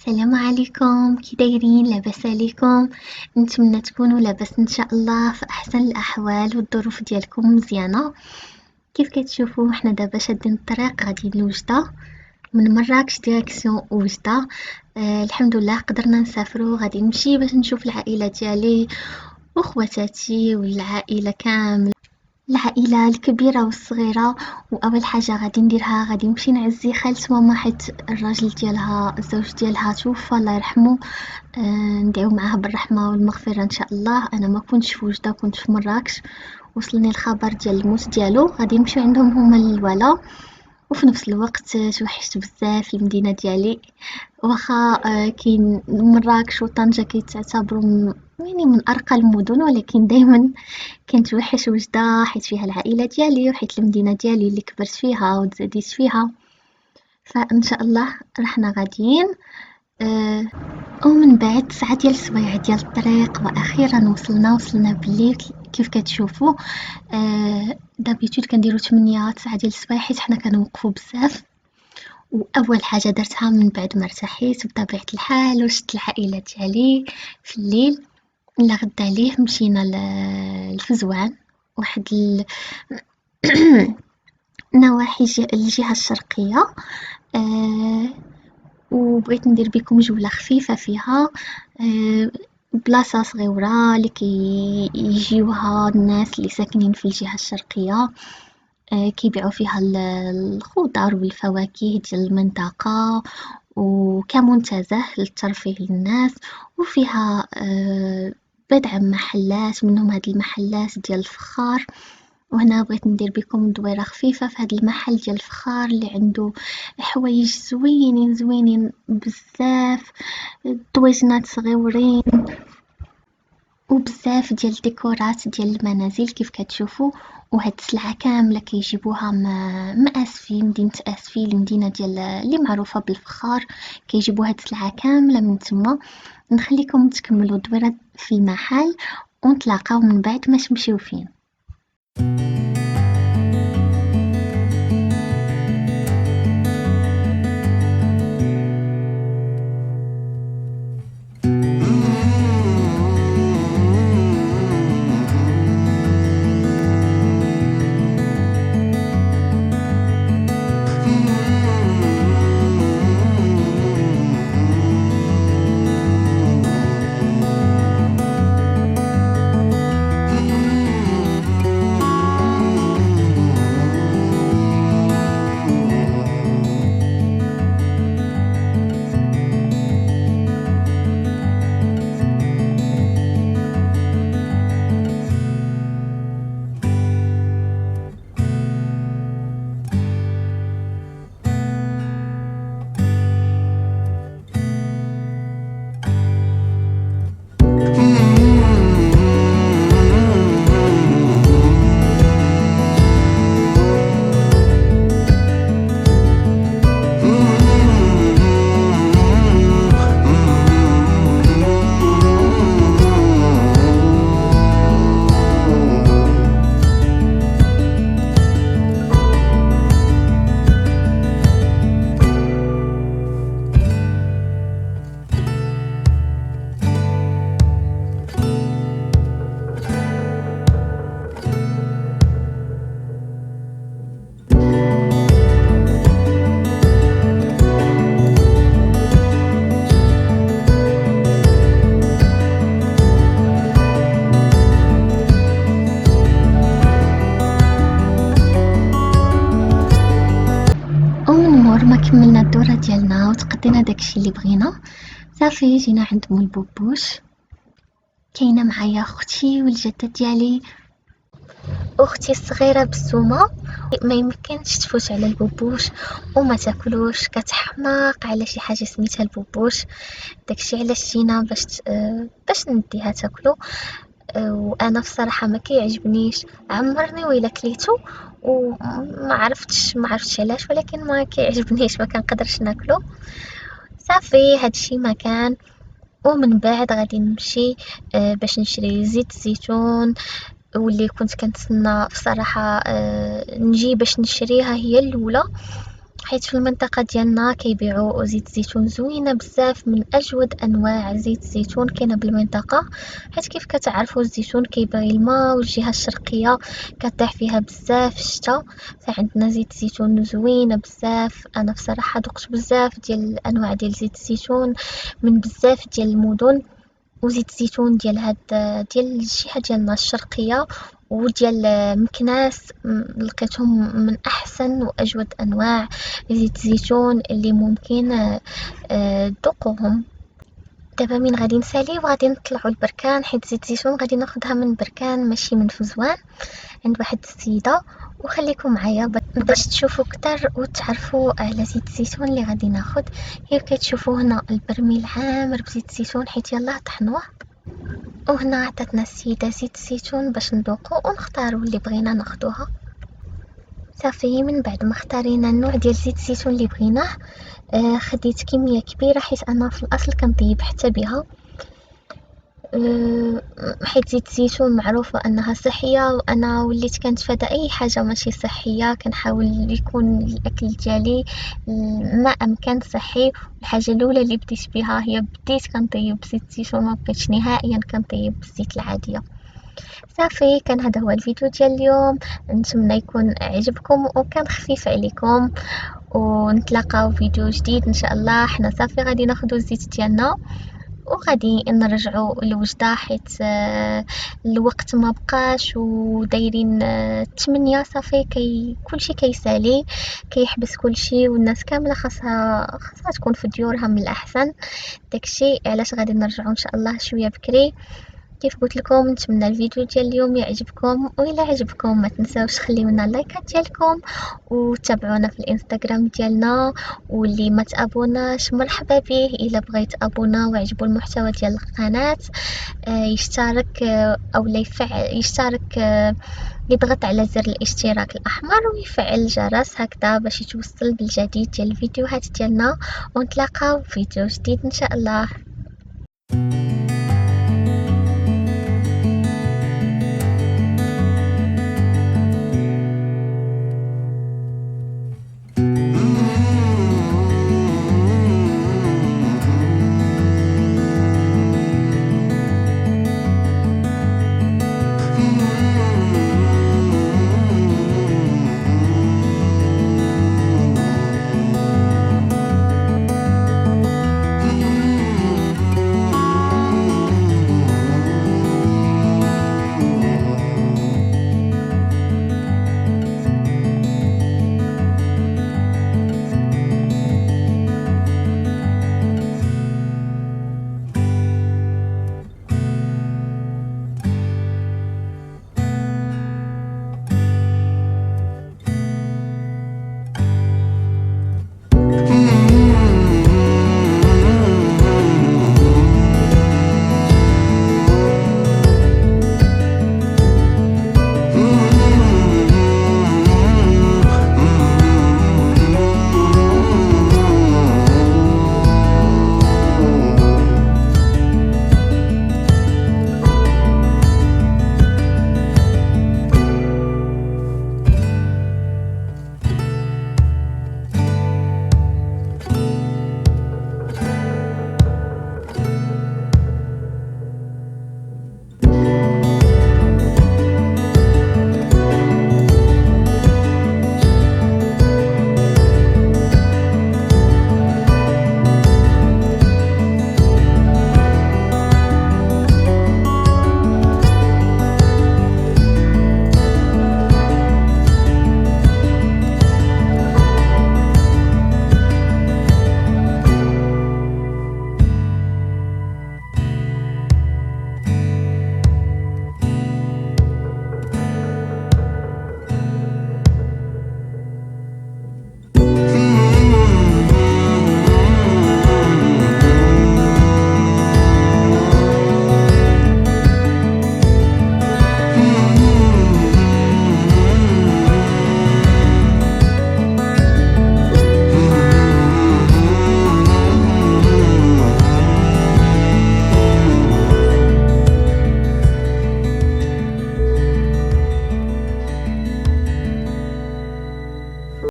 السلام عليكم، كي دايرين؟ لاباس عليكم؟ نتمنى تكونوا لاباس ان شاء الله في احسن الاحوال والظروف ديالكم مزيانه. كيف كتشوفوا حنا دابا شادين الطريق غاديين لوجده، من مراكش ديريكسيون وجده. الحمد لله قدرنا نسافروا، غادي نمشي باش نشوف العائله ديالي وخواتاتي والعائله كامله، العائلة الكبيرة والصغيرة. وأول حاجة غادي نديرها غادي نمشي نعزي خالت ماما، حيت الراجل ديالها الزوج ديالها توفى الله يرحمه. ندعيو معاه بالرحمة والمغفرة إن شاء الله. أنا ما كنتش في وجدة، كنت في مراكش. وصلني الخبر ديال الموت ديالو، غادي نمشيو عندهم هما للولا. وفي نفس الوقت توحشت بزاف المدينة ديالي، واخا كاين مراكش وطنجة كيتعتبروا يعني من أرقى المدن، ولكن دايما كنتوحش وجدة حيت فيها العائلة ديالي وحيت المدينة ديالي اللي كبرت فيها وتزاديت فيها. فإن شاء الله رحنا غاديين. آه، ومن بعد 9 ديال السوايع ديال الطريق وأخيرا وصلنا بالليل. كيف كتشوفوا دابيتود كنديرو 8 9 ديال السوايع حيت حنا كنوقفو بزاف. وأول حاجة درتها من بعد ما ارتحيت بطبيعة الحال وشت العائلة ديالي في الليل، إلا غدا عليه مشينا لفزوان، واحد نواحي الجهة الشرقية. آه، وبغيت ندير بكم جولة خفيفة فيها. بلاصة صغيرة اللي يجيوها الناس اللي ساكنين في الجهة الشرقية. كيبيعوا فيها الخضر والفواكه ديال المنطقة، وكمنتزه للترفيه للناس. وفيها بضع محلات، منهم هاد المحلات ديال الفخار. وهنا بغيت ندير بكم دويرة خفيفة في هاد المحل ديال الفخار اللي عنده حوايج زوينين بزاف، طويجنات صغيورين وبزاف ديال الديكورات ديال المنازل كيف كتشوفوا. وهاد السلعة كاملة كيجيبوها من أسفي، مدينة أسفي، المدينة ديال اللي معروفة بالفخار. كيجيبوا هاد السلعة كاملة من تما. نخليكم تكملوا الدويرة في المحل ونتلاقاو من بعد ما تمشيو فين. ما كملنا الدورة ديالنا وتقضينا داكشي اللي بغينا، صافي جينا عند مول بوبوش. كاينه معايا اختي والجده ديالي، اختي الصغيره بسومه ما يمكنش تفوت على البوبوش وما تاكلوش، كتحماق على شي حاجه سميتها البوبوش. داكشي علاش جينا باش نديها تاكلو. وانا بصراحه ما كيعجبنيش، عمرني وإلا كليتو وما عرفتش علاش، ولكن ما كيعجبنيش، ما كنقدرش ناكلو. صافي هادشي ما كان. ومن بعد غادي نمشي باش نشري زيت الزيتون، واللي كنت كنتسنى بصراحه نجي باش نشريها هي الاولى. حيت في المنطقة ديالنا كيبيعوا زيت الزيتون زوينة بزاف، من أجود أنواع زيت الزيتون كاينة بالمنطقة. حيت كيف كتعرفوا الزيتون كيبغي الماء، والجهة الشرقية كطيح فيها بزاف الشتا، فعندنا زيت الزيتون زوينة بزاف. أنا بصراحة دقت بزاف ديال الأنواع ديال زيت الزيتون من بزاف ديال المدن، وزيت الزيتون ديال ديال الجهة ديالنا الشرقية وديال مكناس لقيتهم من أحسن وأجود أنواع زيت الزيتون اللي ممكن تذوقوهم. دابا من غادي نسالي وغادي نطلعوا البركان، حيت زيت الزيتون غادي ناخدها من بركان ماشي من فزوان عند واحد السيدة. وخليكم معايا باش تشوفوا اكثر وتعرفوا على زيت الزيتون اللي غادي ناخد. كيف كتشوفوا هنا البرميل عامر بزيت الزيتون، حيت يلاه طحنوه، وهنا عطاتنا السيدة زيت الزيتون باش نذوقو ونختاروا اللي بغينا ناخدوها. صافي من بعد ما اختارينا النوع ديال زيت الزيتون اللي بغيناه، خديت كمية كبيرة حيت انا في الاصل كنطيب حتى بها. حيت زيت الزيتون معروفة أنها صحية، وأنا وليت كنتفادى أي حاجة ماشي صحية، كنحاول يكون الأكل ديالي ما أمكن صحي. الحاجة الأولى اللي بديت بها هي بديت كنطيب بزيت الزيتون، ما بقيتش نهائيا كنطيب بالزيت العادية. صافي كان هذا هو الفيديو ديال اليوم، نتمنى يكون عجبكم وكان خفيف عليكم، ونتلاقاو فيديو جديد ان شاء الله. حنا صافي غادي ناخدو الزيت ديالنا وغادي نرجعوا لوجده، حيت الوقت ما بقاش ودايرين 8 صافي كلشي كيسالي كيحبس كلشي، والناس كامله خاصها تكون في ديورها من الاحسن. داكشي علاش غادي نرجعوا ان شاء الله شويه بكري. كيف قلت لكم نتمنى الفيديو ديال اليوم يعجبكم، وإلا عجبكم ما تنساوش خليونا اللايكات ديالكم وتابعونا في الانستغرام ديالنا. واللي ما تابوناش مرحبا به، الا بغى يتابونا ويعجبو المحتوى ديال القناه يشترك او لا يشترك، يضغط على زر الاشتراك الاحمر ويفعل الجرس هكذا باش يتوصل بالجديد ديال الفيديوهات ديالنا. ونتلاقاو في فيديو جديد ان شاء الله.